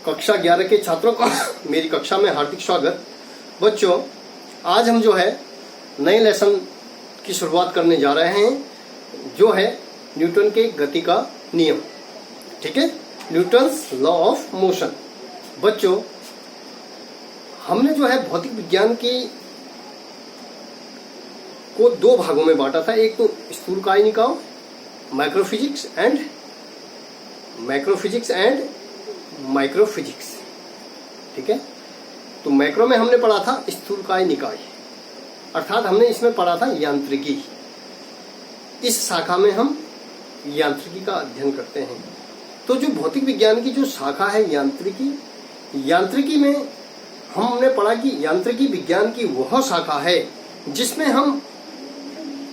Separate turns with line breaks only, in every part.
कक्षा 11 के छात्रों का मेरी कक्षा में हार्दिक स्वागत। बच्चों, आज हम जो है नए लेसन की शुरुआत करने जा रहे हैं, जो है न्यूटन के गति का नियम। ठीक है, न्यूटन्स लॉ ऑफ मोशन। बच्चों, हमने जो है भौतिक विज्ञान की को दो भागों में बांटा था। एक तो स्थूलकाय निकाय, माइक्रोफिजिक्स एंड माइक्रोफिजिक्स। ठीक है, तो मैक्रो में हमने पढ़ा था स्थूलकाय निकाय, अर्थात हमने इसमें पढ़ा था यांत्रिकी। इस शाखा में हम यांत्रिकी का अध्ययन करते हैं। तो जो भौतिक विज्ञान की जो शाखा है यांत्रिकी में हमने पढ़ा कि यांत्रिकी विज्ञान की वह शाखा है जिसमें हम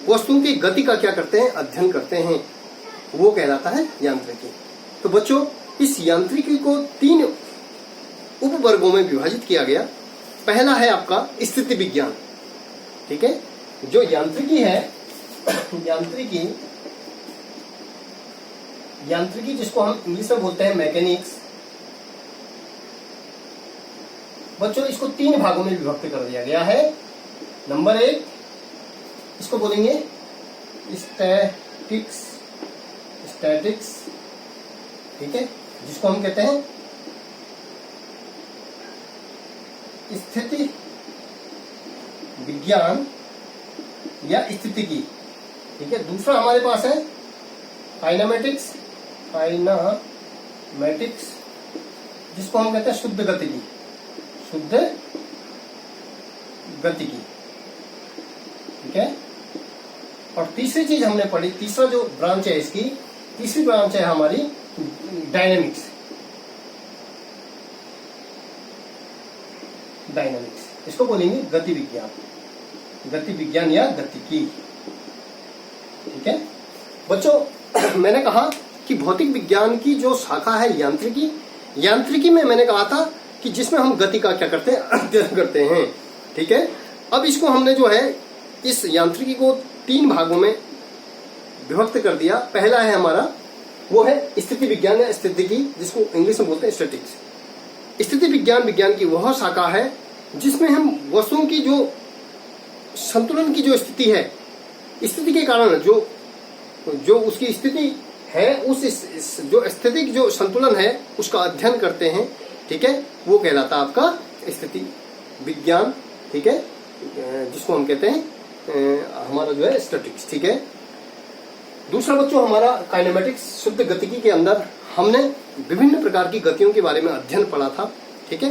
वस्तुओं की गति का क्या करते हैं, अध्ययन करते हैं, वो कहलाता है यांत्रिकी। तो बच्चों, इस यांत्रिकी को तीन उपवर्गों में विभाजित किया गया। पहला है आपका स्थिति विज्ञान। ठीक है, जो यांत्रिकी है, यांत्रिकी जिसको हम इंग्लिश में बोलते हैं मैकेनिक्स। बच्चों, इसको तीन भागों में विभक्त कर दिया गया है। नंबर एक, इसको बोलेंगे स्टैटिक्स। ठीक है, जिसको हम कहते हैं स्थिति विज्ञान या स्थितिकी। ठीक है, दूसरा हमारे पास है काइनेमेटिक्स, जिसको हम कहते हैं शुद्ध गतिकी। ठीक है, और तीसरी चीज हमने पढ़ी, तीसरा जो ब्रांच है इसकी, तीसरी ब्रांच है हमारी डायनेमिक्स। इसको बोलेंगे गति विज्ञान या गतिकी। ठीक है बच्चों, मैंने कहा कि भौतिक विज्ञान की जो शाखा है यांत्रिकी में मैंने कहा था कि जिसमें हम गति का क्या करते हैं, अध्ययन करते हैं। ठीक है, अब इसको हमने जो है इस यांत्रिकी को तीन भागों में विभक्त कर दिया। पहला है हमारा, वो है स्थिति विज्ञान या स्थितिकी, जिसको इंग्लिश में बोलते हैं स्टैटिक्स। स्थिति विज्ञान की वह शाखा है जिसमें हम वस्तुओं की जो संतुलन की जो स्थिति है, स्थिति के कारण जो उसकी स्थिति है, उस जो स्थितिक जो संतुलन है उसका अध्ययन करते हैं। ठीक है, वो कहलाता है आपका स्थिति विज्ञान। ठीक है, जिसको हम कहते हैं हमारा जो है स्टैटिक्स। ठीक है, दूसरा बच्चों हमारा काइनेमेटिक्स, शुद्ध गतिकी के अंदर हमने विभिन्न प्रकार की गतियों के बारे में अध्ययन पढ़ा था। ठीक है,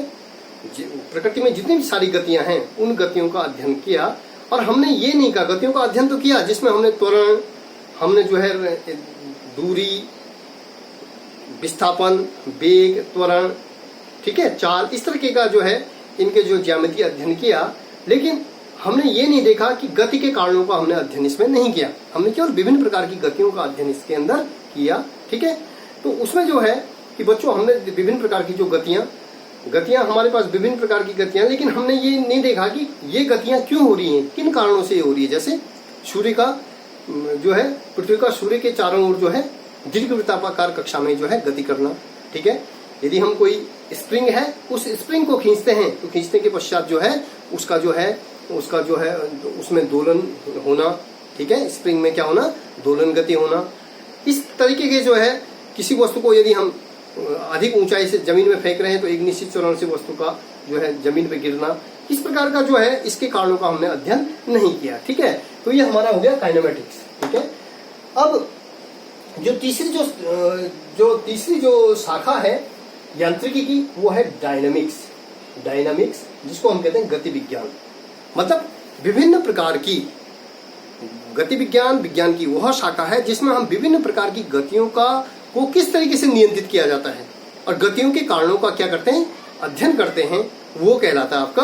प्रकृति में जितनी भी सारी गतियां हैं उन गतियों का अध्ययन किया। और हमने ये नहीं कहा, गतियों का अध्ययन तो किया जिसमें हमने त्वरण, हमने जो है दूरी, विस्थापन, वेग, त्वरण, ठीक है, चाल, इस तरीके का जो है इनके जो ज्यामिति अध्ययन किया। लेकिन हमने ये नहीं देखा कि गति के कारणों का हमने अध्ययन इसमें नहीं किया। हमने केवल विभिन्न प्रकार की गतियों का अध्ययन इसके अंदर किया। ठीक है, तो उसमें जो है कि बच्चों हमने विभिन्न प्रकार की जो गतियां हमारे पास विभिन्न प्रकार की गतियां, लेकिन हमने ये नहीं देखा कि ये गतियां क्यों हो रही हैं, किन कारणों से ये हो रही है। जैसे सूर्य का जो है, पृथ्वी का सूर्य के चारों ओर जो है दीर्घवृत्ताकार कक्षा में जो है गति करना। ठीक है, यदि हम कोई स्प्रिंग है, उस स्प्रिंग को खींचते हैं तो खींचने के पश्चात जो है उसका जो है उसमें दोलन होना। ठीक है, स्प्रिंग में क्या होना, दोलन गति होना। इस तरीके के जो है किसी वस्तु को यदि हम अधिक ऊंचाई से जमीन में फेंक रहे हैं तो एक निश्चित त्वरण से वस्तु का जो है जमीन पे गिरना, इस प्रकार का जो है इसके कारणों का हमने अध्ययन नहीं किया। ठीक है, तो ये हमारा हो गया काइनेमेटिक्स। ठीक है, अब जो तीसरी जो शाखा है यांत्रिकी की, वो है डायनामिक्स, जिसको हम कहते हैं गति विज्ञान। मतलब विभिन्न प्रकार की गति विज्ञान की वह शाखा है जिसमें हम विभिन्न प्रकार की गतियों को किस तरीके से नियंत्रित किया जाता है और गतियों के कारणों का क्या करते हैं, अध्ययन करते हैं। वो कहलाता है आपका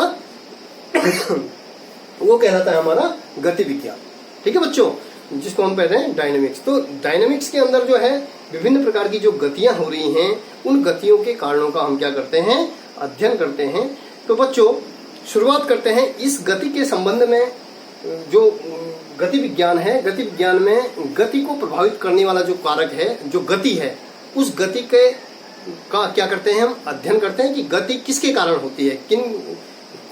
वो कहलाता है हमारा गति विज्ञान। ठीक है बच्चों, जिसको हम कहते हैं डायनेमिक्स। तो डायनेमिक्स के अंदर जो है विभिन्न प्रकार की जो गतियां हो रही हैं, उन गतियों के कारणों का हम क्या करते हैं, अध्ययन करते हैं। तो बच्चों, शुरुआत करते हैं इस गति के संबंध में। जो गति विज्ञान है, गति विज्ञान में गति को प्रभावित करने वाला जो कारक है, जो गति है, उस गति के का क्या करते हैं, हम अध्ययन करते हैं कि गति किसके कारण होती है,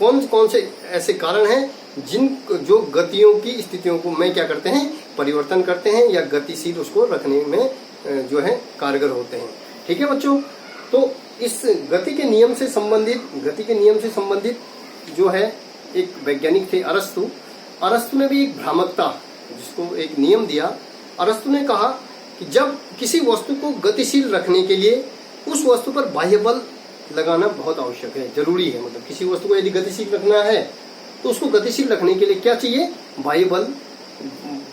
कौन कौन से ऐसे कारण हैं जो गतियों की स्थितियों को में क्या करते हैं, परिवर्तन करते हैं या गतिशील उसको रखने में जो है कारगर होते हैं। ठीक है बच्चों, तो इस गति के नियम से संबंधित जो है एक वैज्ञानिक थे अरस्तु ने भी एक भ्रामकता, जिसको एक नियम दिया। अरस्तु ने कहा कि जब किसी वस्तु को गतिशील रखने के लिए उस वस्तु पर बाह्य बल लगाना बहुत आवश्यक है, जरूरी है। मतलब किसी वस्तु को यदि गतिशील रखना है तो उसको गतिशील रखने के लिए क्या चाहिए, बाह्य बल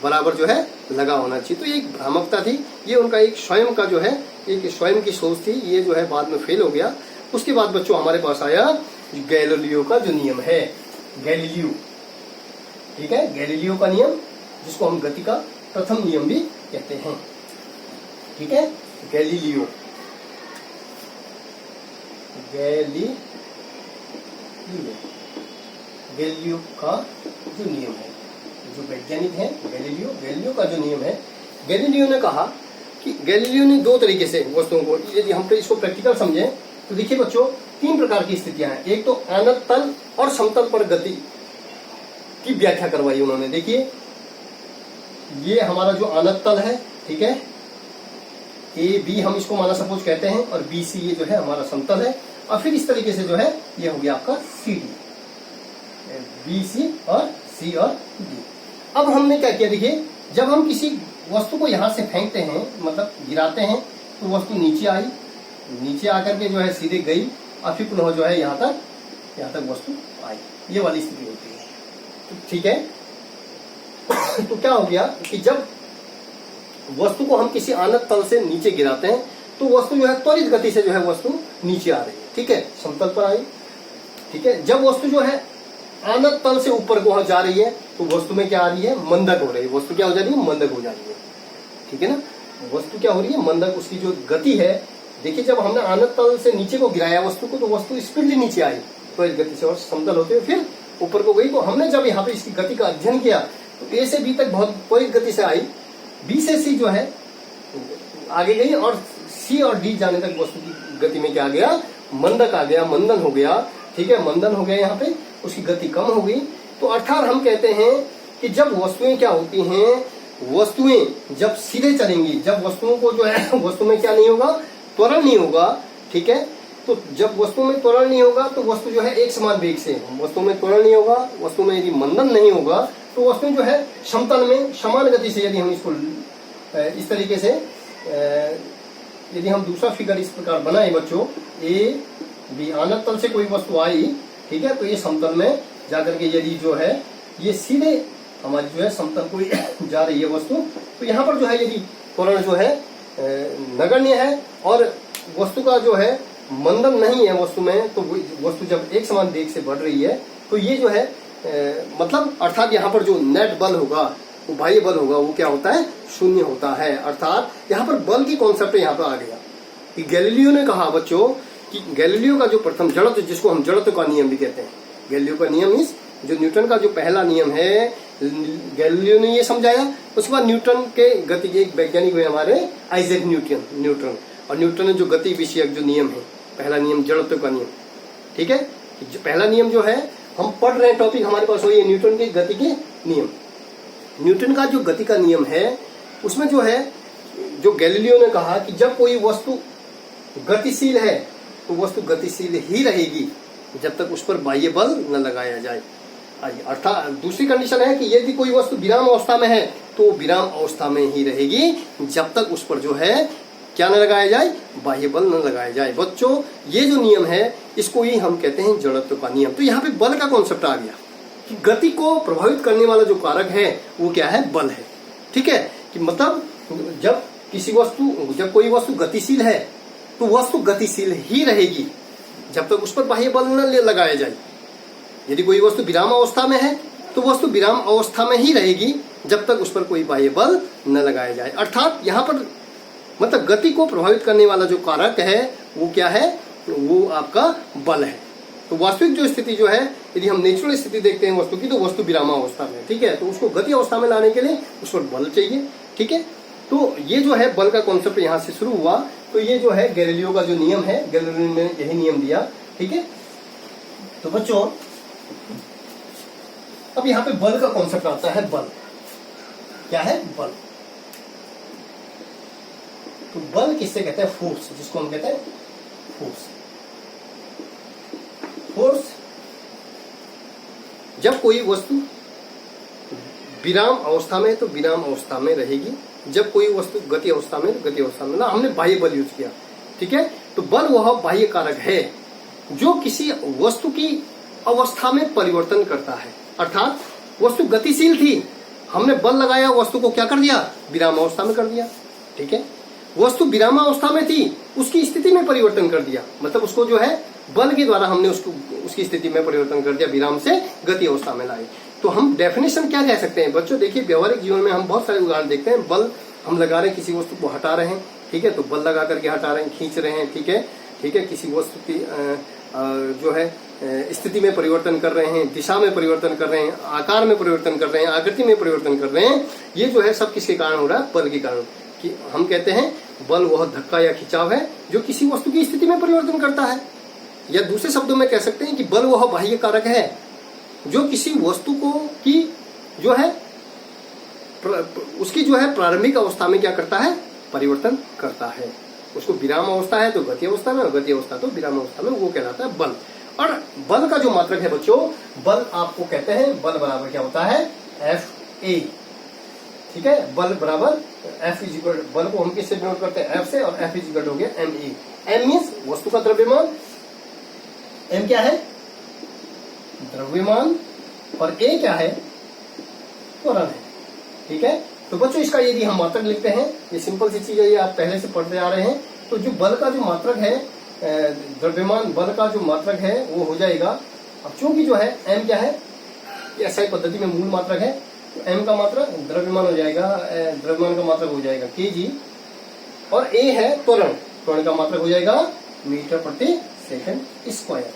बराबर जो है लगा होना चाहिए। तो ये एक भ्रामकता थी, ये उनका एक स्वयं का जो है एक स्वयं की सोच थी, ये जो है बाद में फेल हो गया। उसके बाद बच्चों हमारे पास आया गैलीलियो का जो नियम है, गैलीलियो, ठीक है, गैलीलियो का नियम, जिसको हम गति का प्रथम नियम भी कहते हैं। ठीक है, गैलीलियो का जो नियम है, जो वैज्ञानिक है गैलीलियो का जो नियम है, गैलीलियो ने कहा कि गैलीलियो ने दो तरीके से वस्तुओं को, यदि हम इसको प्रैक्टिकल समझें तो देखिए बच्चों, तीन प्रकार की स्थितियां हैं। एक तो अनंत तल और समतल पर गति की व्याख्या करवाई उन्होंने। देखिए ये हमारा जो अनंत तल है, ठीक है, ए बी हम इसको माना सपोज कहते हैं, और बी सी ये जो है हमारा समतल है। और फिर इस तरीके से जो है ये हो गया आपका सी डी, बी सी और सी और डी। अब हमने क्या किया, देखिए जब हम किसी वस्तु को यहां से फेंकते हैं, मतलब गिराते हैं, तो वस्तु नीचे आई, नीचे आकर के जो है सीधे गई, और फिर पुनः जो है यहाँ तक वस्तु आई, ये वाली स्थिति होती है। तो ठीक है, तो क्या हो गया कि जब वस्तु को हम किसी अनंत तल से नीचे गिराते हैं तो वस्तु जो है त्वरित गति से जो है वस्तु नीचे आ रही है, ठीक है, समतल पर आई। ठीक है, जब वस्तु जो है अनंत तल से ऊपर को जा रही है तो वस्तु में क्या आ रही है, मंदक हो रही है, वस्तु क्या हो जा रही है, मंदक हो जा रही है। ठीक है ना, वस्तु क्या हो रही है, मंदक, उसकी जो गति है। देखिए जब हमने अनंत तल से नीचे को गिराया वस्तु को, तो वस्तु स्पीडली नीचे आई त्वरित गति से, और समतल होते हुए फिर ऊपर को गई। तो हमने जब यहाँ पे इसकी गति का अध्ययन किया तो ए से बी तक बहुत त्वरित गति से आई, बी से सी जो है आगे गई, और सी और डी जाने तक वस्तु की गति में क्या आ गया, मंदक आ गया, मंदन हो गया। ठीक है, मंदन हो गया, यहाँ पे उसकी गति कम हो गई। तो अर्थात हम कहते हैं कि जब वस्तुएं क्या होती हैं, वस्तुएं जब सीधे चलेंगी, जब वस्तुओं को जो है वस्तु में क्या नहीं होगा, त्वरण नहीं होगा। ठीक है, तो जब वस्तु में त्वरण नहीं होगा तो वस्तु जो है एक समान वेग से, वस्तु में त्वरण नहीं होगा, वस्तु में यदि मंदन नहीं होगा तो वस्तु जो है समतल में समान गति से, यदि हम इसको इस तरीके से यदि हम दूसरा फिगर इस प्रकार बनाए बच्चों, ए बी, अनंत तल से कोई वस्तु आई, ठीक है, तो ये समतल में जाकर के यदि जो है ये सीधे हमारी जो है समतल को जा रही है वस्तु, तो यहाँ पर जो है यदि त्वरण जो है नगण्य है और वस्तु का जो है मंदन नहीं है वस्तु में, तो वस्तु जब एक समान वेग से बढ़ रही है तो ये जो है मतलब अर्थात यहाँ पर जो नेट बल होगा, वो बाह्य बल होगा, वो क्या होता है, शून्य होता है। अर्थात यहाँ पर बल की कॉन्सेप्ट यहाँ पर आ गया कि गैलीलियो ने कहा बच्चों कि गैलीलियो का जो प्रथम जड़त्व, जिसको हम जड़त्व का नियम भी कहते हैं, गैलीलियो का नियम इस जो न्यूटन का जो पहला नियम है, गैलीलियो ने ये समझाया। उसके बाद न्यूटन के गति के एक वैज्ञानिक हुए हमारे आइजैक न्यूटन, और न्यूटन ने जो गति विषयक जो नियम है, पहला नियम जड़त्व का नियम, ठीक है, पहला नियम जो है हम पढ़ रहे हैं, टॉपिक हमारे पास वही है न्यूटन के गति के नियम। न्यूटन का जो गति का नियम है उसमें जो है, जो गैलीलियो ने कहा कि जब कोई वस्तु गतिशील है तो वस्तु गतिशील ही रहेगी जब तक उस पर बाह्य बल न लगाया जाए। अर्थात दूसरी कंडीशन है कि यदि कोई वस्तु विराम अवस्था में है तो विराम अवस्था में ही रहेगी जब तक उस पर जो है क्या न लगाया जाए, बाह्य बल न लगाया जाए। बच्चों ये जो नियम है इसको ही हम कहते हैं जड़त्व का नियम। तो यहाँ पे बल का कॉन्सेप्ट आ गया कि गति को प्रभावित करने वाला जो कारक है वो क्या है, बल है। ठीक है, कि मतलब जब कोई वस्तु गतिशील है तो वस्तु गतिशील ही रहेगी जब तक उस पर बाह्य बल न लगाया जाए। यदि कोई वस्तु विराम अवस्था में है तो वस्तु विराम अवस्था में ही रहेगी जब तक उस पर कोई बाह्य बल न लगाया जाए। अर्थात यहाँ पर मतलब गति को प्रभावित करने वाला जो कारक है वो क्या है, वो आपका बल है। तो वास्तविक जो स्थिति जो है, यदि हम नेचुरल स्थिति देखते हैं वस्तु की, तो वस्तु विरामावस्था में, ठीक है, तो उसको गति अवस्था में लाने के लिए उस पर बल चाहिए। ठीक है, तो ये जो है बल का कॉन्सेप्ट यहाँ से शुरू हुआ तो ये जो है गैलीलियो का जो नियम है, गैलीलियो ने यही नियम दिया। ठीक है, तो बच्चों अब यहाँ पे बल का कॉन्सेप्ट आता है। बल क्या है? बल। तो बल किससे कहते हैं? फोर्स, जिसको हम कहते हैं फोर्स। फोर्स जब कोई वस्तु विराम अवस्था में तो विराम अवस्था में रहेगी, जब कोई वस्तु गति अवस्था में तो गति अवस्था में। ना हमने बाह्य बल यूज किया। ठीक है, तो बल वह बाह्य कारक है जो किसी वस्तु की अवस्था में परिवर्तन करता है। अर्थात वस्तु गतिशील थी, हमने बल लगाया, वस्तु को क्या कर दिया? विराम अवस्था में कर दिया। ठीक है, वस्तु विराम अवस्था में थी, उसकी स्थिति में परिवर्तन कर दिया, मतलब उसको जो है बल के द्वारा हमने उसको उसकी स्थिति में परिवर्तन कर दिया, विराम से गति अवस्था में लाए। तो हम डेफिनेशन क्या कह सकते हैं बच्चों? देखिए, व्यवहारिक जीवन में हम बहुत सारे उदाहरण देखते हैं। बल हम लगा रहे हैं, किसी वस्तु को हटा रहे हैं। ठीक है, तो बल लगा करके हटा रहे हैं, खींच रहे हैं। ठीक है, ठीक है, किसी वस्तु की जो है स्थिति में परिवर्तन कर रहे हैं, दिशा में परिवर्तन कर रहे हैं, आकार में परिवर्तन कर रहे हैं, आकृति में परिवर्तन कर रहे हैं। ये जो है सब किसके कारण हो रहा है? बल के कारण। कि हम कहते हैं बल वह धक्का या खिंचाव है जो किसी वस्तु की स्थिति में परिवर्तन करता है। या दूसरे शब्दों में कह सकते हैं कि बल वह बाह्य कारक है जो किसी वस्तु को की जो है उसकी जो है प्रारंभिक अवस्था में क्या करता है? परिवर्तन करता है। उसको विराम अवस्था है तो गति अवस्था में, और गति अवस्था तो विराम अवस्था में, वो कहलाता है बल। और बल का जो मात्रक है बच्चों, बल आपको कहते हैं बल बराबर क्या होता है? Fa। ठीक है, बल बराबर F इज इक्वल, बल को हम किससे डिनोट करते हैं? F से, और F इज इक्वल हो गया ma। m मीन्स वस्तु का द्रव्यमान, m क्या है? द्रव्यमान, और a क्या है? त्वरण है। ठीक है, तो बच्चों इसका यदि हम मात्रक लिखते हैं, ये सिंपल सी चीज है, ये आप पहले से पढ़ते आ रहे हैं। तो जो बल का जो मात्रक है, द्रव्यमान बल का जो मात्रक है वो हो जाएगा, अब चूंकि जो है m क्या है? SI पद्धति में मूल मात्रक है, तो m का मात्रक द्रव्यमान हो जाएगा, द्रव्यमान का मात्रक हो जाएगा kg, और a है त्वरण, त्वरण का मात्रक हो जाएगा मीटर प्रति सेकंड स्क्वायर।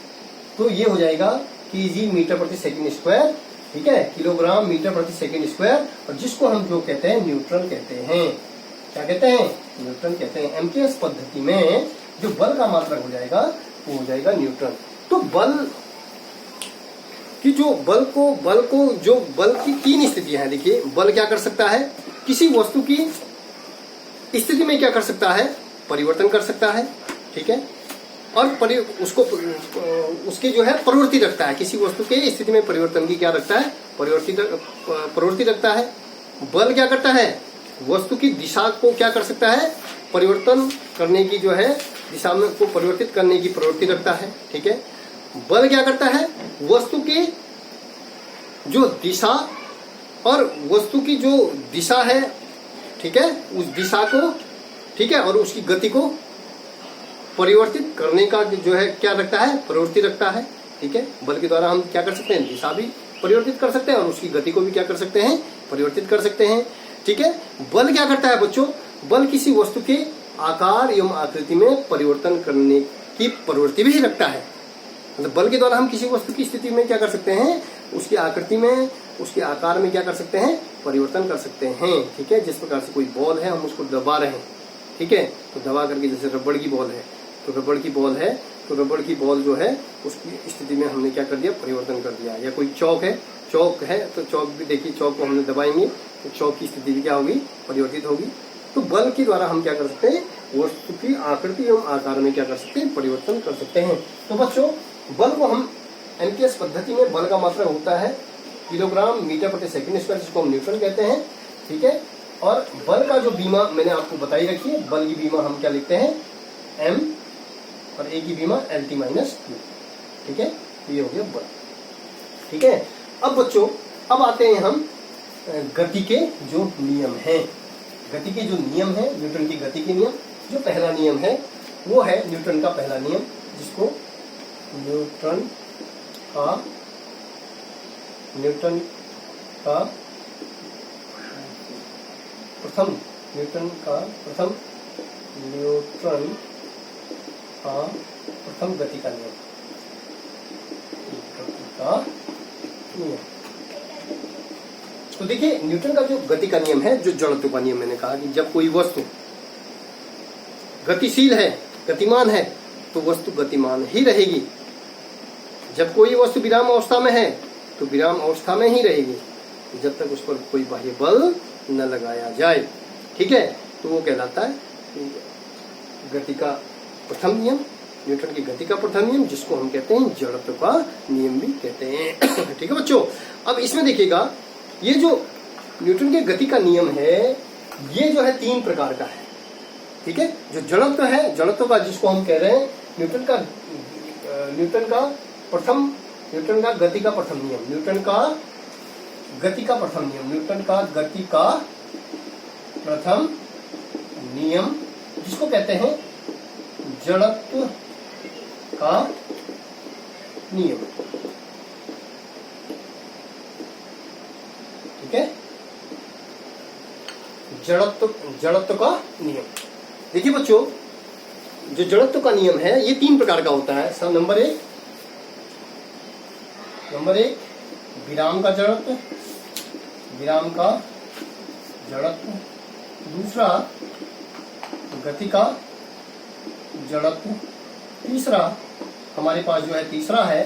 तो ये हो जाएगा kg मीटर प्रति सेकंड स्क्वायर। ठीक है, किलोग्राम मीटर प्रति सेकंड स्क्वायर, और जिसको हम जो कहते हैं न्यूटन कहते हैं। क्या कहते हैं? न्यूटन कहते हैं। एमकेएस पद्धति में जो बल का मात्रक हो जाएगा वो हो जाएगा न्यूटन। तो बल की जो बल की तीन स्थितियां हैं। देखिए, बल क्या कर सकता है? किसी वस्तु की स्थिति में क्या कर सकता है? परिवर्तन कर सकता है। ठीक है, और उसकी जो है प्रवृत्ति रखता है, किसी वस्तु के स्थिति में परिवर्तन की क्या रखता है? प्रवृत्ति रखता है। बल क्या करता है? वस्तु की दिशा को क्या कर सकता है? परिवर्तन करने की जो है दिशा में को परिवर्तित करने की प्रवृत्ति रखता है। ठीक है, बल क्या करता है? वस्तु की जो दिशा और वस्तु की जो दिशा है, ठीक है, उस दिशा को, ठीक है, और उसकी गति को परिवर्तित करने का जो है क्या रखता है? प्रवृत्ति रखता है। ठीक है, बल के द्वारा हम क्या कर सकते हैं? दिशा भी परिवर्तित कर सकते हैं और उसकी गति को भी क्या कर सकते हैं? परिवर्तित कर सकते हैं। ठीक है, बल क्या करता है बच्चों? बल किसी वस्तु के आकार एवं आकृति में परिवर्तन करने की प्रवृत्ति भी रखता है। मतलब बल के द्वारा हम किसी वस्तु की स्थिति में क्या कर सकते हैं? उसकी आकृति में, उसके आकार में क्या कर सकते हैं? परिवर्तन कर सकते हैं। ठीक है, जिस प्रकार से कोई बॉल है, हम उसको दबा रहे हैं। ठीक है, तो दबा करके, जैसे रबड़ की बॉल है, तो रबड़ की बॉल है, तो रबड़ की बॉल जो है उसकी स्थिति में हमने क्या कर दिया? परिवर्तन कर दिया। या कोई चौक है, तो चौक भी देखिए, चौक को हमने दबाएंगे तो चौक की स्थिति भी क्या होगी? परिवर्तित होगी। तो बल के द्वारा हम क्या कर सकते हैं? वस्तु की आकृति एवं आकार में क्या कर सकते हैं? परिवर्तन कर सकते हैं। तो बच्चों, बल को हम एमकेएस पद्धति में बल का मात्रक होता है किलोग्राम मीटर प्रति सेकंड स्क्वायर, जिसको हम न्यूटन कहते हैं। ठीक है, और बल का जो बीमा मैंने आपको बताई रखी है, बल की बीमा हम क्या लिखते हैं? m, और a की बीमा LT-2। ठीक है, ये हो गया बल। ठीक है, अब बच्चों, अब आते हैं हम गति के जो नियम हैं। गति के जो नियम है, न्यूटन की गति के नियम। जो पहला नियम है वो है न्यूटन का पहला नियम, जिसको न्यूटन का प्रथम गति का नियम। तो देखिए, न्यूटन का जो गति का नियम है, जो जड़त्व का नियम, मैंने कहा कि जब कोई वस्तु गतिशील है, गतिमान है, तो वस्तु गतिमान ही रहेगी। जब कोई वस्तु विराम अवस्था में है तो विराम अवस्था में ही रहेगी, जब तक उस पर कोई बाह्य बल न लगाया जाए। ठीक है, तो वो कहलाता है गति का प्रथम नियम, न्यूटन की गति का प्रथम नियम, जिसको हम कहते हैं जड़त्व का नियम भी कहते हैं। ठीक है बच्चों, अब इसमें देखिएगा, ये जो न्यूटन के गति का नियम है, ये जो है 3 प्रकार का है। ठीक है, जो जड़त्व है, जड़त्व का जिसको हम कह रहे हैं न्यूटन का गति का प्रथम नियम, न्यूटन का गति का प्रथम नियम, न्यूटन का गति का प्रथम नियम, जिसको कहते हैं जड़त्व का नियम। ठीक है, जड़त्व का नियम। देखिए बच्चों, जो जड़त्व का नियम है ये 3 प्रकार का होता है। नंबर एक विराम का जड़त्व, दूसरा गति का जड़त्व, तीसरा हमारे पास जो है तीसरा है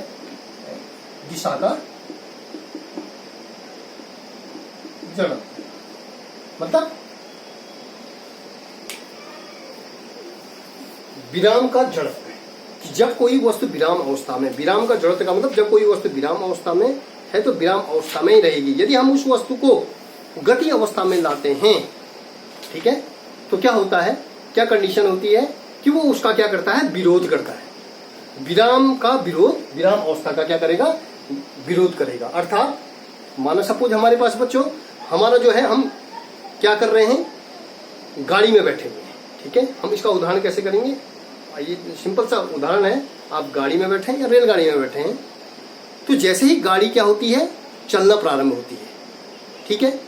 दिशा का जड़त्व। मतलब विराम का जड़त्व कि जब कोई वस्तु विराम अवस्था में, विराम का जड़त्व का मतलब जब कोई वस्तु विराम अवस्था में है तो विराम अवस्था में ही रहेगी। यदि हम उस वस्तु को गति अवस्था में लाते हैं, ठीक है, तो क्या होता है, क्या कंडीशन होती है कि वो उसका क्या करता है, विरोध करता है। विराम का विरोध, विराम अवस्था का क्या करेगा, विरोध करेगा। अर्थात मानो सपोज हमारे पास बच्चों, हमारा जो है, हम क्या कर रहे हैं, गाड़ी में बैठे हुए हैं। ठीक है, हम इसका उदाहरण कैसे करेंगे, ये सिंपल सा उदाहरण है। आप गाड़ी में बैठे हैं या रेलगाड़ी में बैठे हैं, तो जैसे ही गाड़ी क्या होती है, चलना प्रारंभ होती है। ठीक है,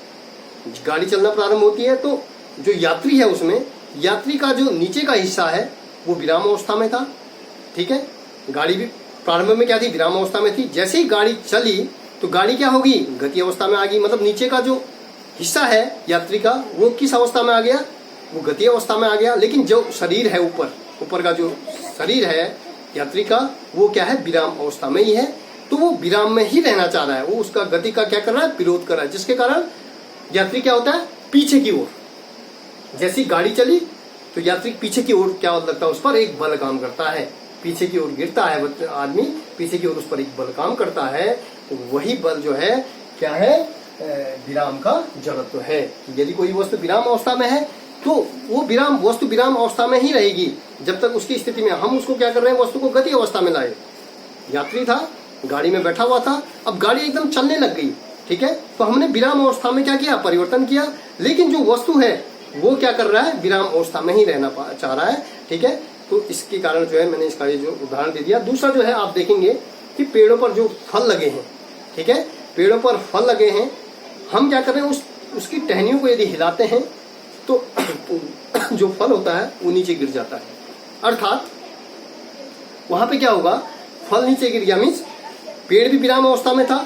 गाड़ी चलना प्रारंभ होती है तो जो यात्री है उसमें, यात्री का जो नीचे का हिस्सा है वो विराम अवस्था में था। ठीक है, गाड़ी भी प्रारंभ में क्या थी, विराम अवस्था में थी। जैसे ही गाड़ी चली तो गाड़ी क्या होगी, गति अवस्था में आ गई। मतलब नीचे का जो हिस्सा है यात्री का, वो किस अवस्था में आ गया, वो गति अवस्था में आ गया। लेकिन जो शरीर है, ऊपर का जो शरीर है यात्री का, वो क्या है, विराम अवस्था में ही है। तो वो विराम में ही रहना चाह रहा है, वो उसका गति का क्या कर रहा है, विरोध कर रहा है, जिसके कारण यात्री क्या होता है, पीछे की ओर। जैसी गाड़ी चली तो यात्री पीछे की ओर क्या लगता है, उस पर एक बल काम करता है, पीछे की ओर गिरता है आदमी, पीछे की ओर उस पर एक बल काम करता है। तो वही बल जो है क्या है, विराम का जड़त्व है। यदि कोई वस्तु विराम अवस्था में है तो वो वस्तु विराम अवस्था में ही रहेगी जब तक उसकी स्थिति में हम उसको क्या कर रहे हैं, वस्तु को गति अवस्था में लाए। यात्री था, गाड़ी में बैठा हुआ था, अब गाड़ी एकदम चलने लग गई। ठीक है, तो हमने विराम अवस्था में क्या किया, परिवर्तन किया। लेकिन जो वस्तु है वो क्या कर रहा है, विराम अवस्था में ही रहना चाह रहा है। ठीक है, तो इसके कारण जो है मैंने इसका ये जो उदाहरण दे दिया। दूसरा जो है, आप देखेंगे कि पेड़ों पर जो फल लगे हैं, ठीक है, पेड़ों पर फल लगे हैं, हम क्या कर रहे हैं, उसकी टहनियों को यदि हिलाते हैं तो जो फल होता है वो नीचे गिर जाता है। अर्थात वहां पे क्या होगा, फल नीचे गिर गया, मीन्स पेड़ भी विराम अवस्था में था,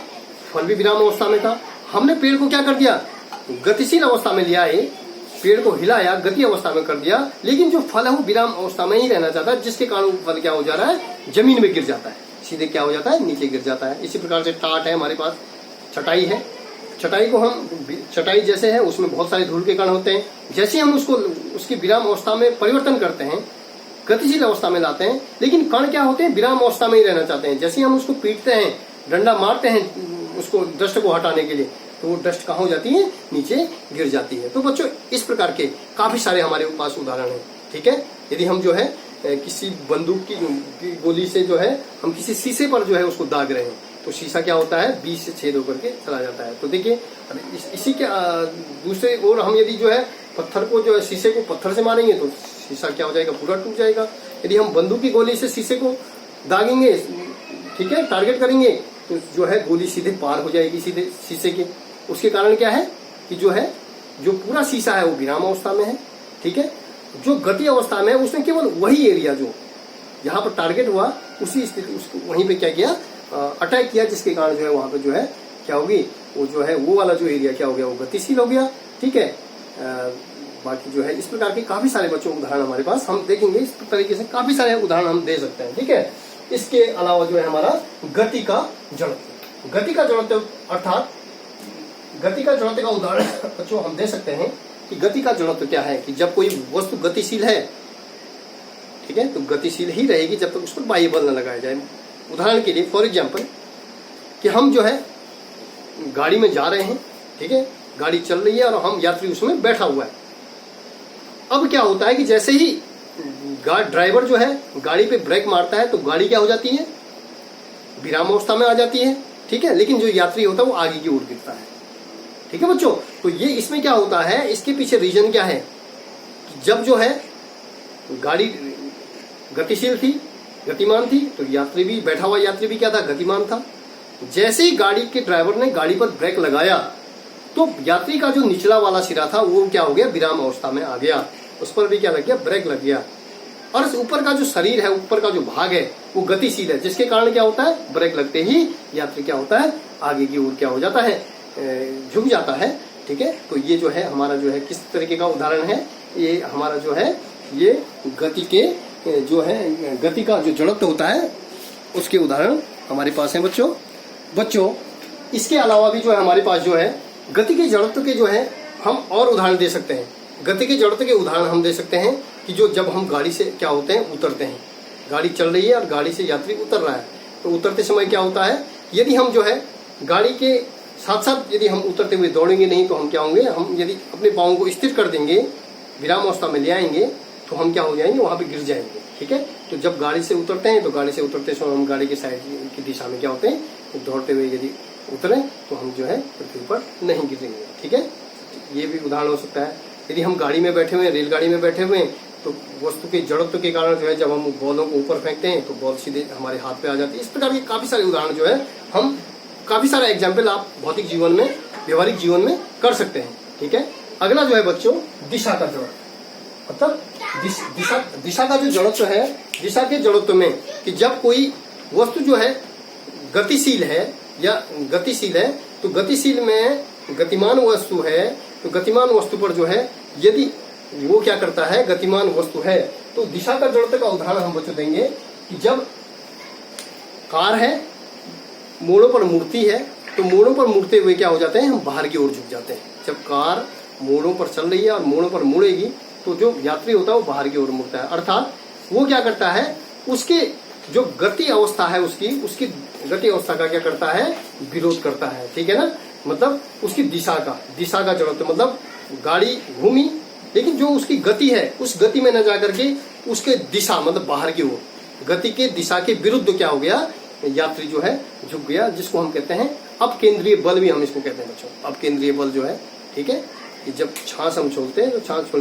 फल भी विराम अवस्था में था। हमने पेड़ को क्या कर दिया, गतिशील अवस्था में लिया है, पेड़ को हिलाया, गति अवस्था में कर दिया। लेकिन जो फल है वो विराम अवस्था में ही रहना चाहता है, जिसके कारण फल क्या हो जा रहा है, जमीन में गिर जाता है, सीधे क्या हो जाता है, नीचे गिर जाता है। इसी प्रकार से टाट है, हमारे पास चटाई है, चटाई को हम, चटाई जैसे है उसमें बहुत सारे धूल के कण होते हैं। जैसे हम उसको उसकी विराम अवस्था में परिवर्तन करते हैं, गतिशील अवस्था में लाते हैं, लेकिन कण क्या होते हैं, विराम अवस्था में ही रहना चाहते हैं। जैसे हम उसको पीटते हैं, डंडा मारते हैं उसको, डस्ट को हटाने के लिए, तो वो डस्ट कहाँ हो जाती है, नीचे गिर जाती है। तो बच्चों इस प्रकार के काफी सारे हमारे पास उदाहरण हैं। ठीक है, यदि हम जो है किसी बंदूक की गोली से जो है हम किसी शीशे पर जो है उसको दाग रहे हैं, तो शीशा क्या होता है, बीच से छेद होकर के चला जाता है। तो देखिए इसी के दूसरे ओर हम यदि जो है पत्थर को, जो है शीशे को पत्थर से मारेंगे तो शीशा क्या हो जाएगा, पूरा टूट जाएगा। यदि हम बंदूक की गोली से शीशे को दागेंगे, ठीक है, टारगेट करेंगे, तो जो है गोली सीधे पार हो जाएगी, सीधे शीशे के। उसके कारण क्या है कि जो है, जो पूरा शीशा है वो विराम अवस्था में है। ठीक है, जो गति अवस्था में है उसने केवल वही एरिया जो यहाँ पर टारगेट हुआ, उसी स्थिति उसको वहीं पे क्या किया, अटैक किया, जिसके कारण जो है वहां पे जो है क्या होगी, वो जो है वो वाला जो एरिया क्या हो गया, वो गतिशील हो गया। ठीक है, बाकी जो है इस प्रकार के काफी सारे बच्चों उदाहरण हमारे पास हम देखेंगे। इस तरीके से काफी सारे उदाहरण हम दे सकते हैं, ठीक है। इसके अलावा जो है हमारा गति का जड़त्व, गति का जड़त्व अर्थात गति का जड़त्व का उदाहरण बच्चों हम दे सकते हैं कि गति का जड़त्व क्या है कि जब कोई वस्तु गतिशील है, ठीक है, तो गतिशील ही रहेगी जब तक उस पर बाह्य बल न लगाया जाए। उदाहरण के लिए फॉर एग्जाम्पल कि हम जो है गाड़ी में जा रहे हैं, ठीक है, गाड़ी चल रही है और हम यात्री उसमें बैठा हुआ है। अब क्या होता है कि जैसे ही ड्राइवर जो है गाड़ी पे ब्रेक मारता है तो गाड़ी क्या हो जाती है, विराम अवस्था में आ जाती है, ठीक है, लेकिन जो यात्री होता है वो आगे की ओर गिरता है, ठीक है बच्चों। तो ये इसमें क्या होता है, इसके पीछे रीजन क्या है कि जब जो है गाड़ी गतिशील थी, गतिमान थी, तो यात्री भी, बैठा हुआ यात्री भी क्या था, गतिमान था। जैसे ही गाड़ी के ड्राइवर ने गाड़ी पर ब्रेक लगाया तो यात्री का जो निचला वाला सिरा था वो क्या हो गया, विराम अवस्था में आ गया, उस पर भी क्या लग गया, ब्रेक लग गया। और इस ऊपर का जो शरीर है, ऊपर का जो भाग है वो गतिशील है, जिसके कारण क्या होता है, ब्रेक लगते ही यात्री क्या होता है, आगे की ओर क्या हो जाता है, झुक जाता है, ठीक है। तो ये जो है हमारा जो है किस तरीके का उदाहरण है, ये हमारा जो है ये गति के जो है गति का जो जड़त्व होता है उसके उदाहरण हमारे पास है बच्चों। इसके अलावा भी जो है हमारे पास जो है गति के जड़त्व के जो है हम और उदाहरण दे सकते हैं। गति के जड़त्व के उदाहरण हम दे सकते हैं कि जो जब हम गाड़ी से क्या होते हैं, उतरते हैं, गाड़ी चल रही है और गाड़ी से यात्री उतर रहा है, तो उतरते समय क्या होता है, यदि हम जो है गाड़ी के साथ साथ यदि हम उतरते हुए दौड़ेंगे नहीं तो हम क्या होंगे, हम यदि अपने पाँव को स्थिर कर देंगे, विराम अवस्था में ले आएंगे, तो हम क्या हो जाएंगे, वहां पे गिर जाएंगे, ठीक है। तो जब गाड़ी से उतरते हैं तो गाड़ी से उतरते समय हम गाड़ी के साइड की दिशा में क्या होते हैं, दौड़ते हुए यदि उतरे तो हम जो है पृथ्वी पर नहीं गिरेंगे, ठीक है। ये भी उदाहरण हो सकता है। यदि हम गाड़ी में बैठे हुए हैं, रेलगाड़ी में बैठे हुए हैं, तो वस्तु के जड़त्व के कारण जो है जब हम बॉलों को ऊपर फेंकते हैं तो बॉल सीधे हमारे हाथ पे आ जाती है। इस प्रकार के काफी सारे उदाहरण जो है हम काफी सारा एग्जाम्पल आप भौतिक जीवन में, व्यवहारिक जीवन में कर सकते हैं, ठीक है। अगला जो है बच्चों दिशा का जड़त्व, मतलब दिशा का जो जड़त्व है, दिशा के जड़त्व में कि जब कोई वस्तु जो है गतिशील है या गतिशील है, तो गतिशील में गतिमान वस्तु है, तो गतिमान वस्तु पर जो है यदि वो क्या करता है, गतिमान वस्तु है, तो दिशा का जड़त्व का उदाहरण हम बच्चों देंगे कि जब कार है, मोड़ों पर मुड़ती है, तो मोड़ों पर मुड़ते हुए क्या हो जाते हैं, हम बाहर की ओर झुक जाते हैं। जब कार मोड़ों पर चल रही है और मोड़ों पर मुड़ेगी तो जो यात्री होता है वो बाहर की ओर मुड़ता है, अर्थात वो क्या करता है, उसके जो गति अवस्था है उसकी गति अवस्था का क्या करता है, विरोध करता है, ठीक है ना। मतलब उसकी दिशा का जड़त्व, मतलब गाड़ी घूमी लेकिन जो उसकी गति है उस गति में न जाकर के उसके दिशा, मतलब बाहर की ओर, गति के दिशा के विरुद्ध क्या हो गया, यात्री जो है झुक गया, जिसको हम कहते हैं अपकेंद्रीय बल भी हम इसको कहते हैं बच्चों। अपकेंद्रीय बल जो है, ठीक है, कि जब छाछ हम छोड़ते हैं तो छाछ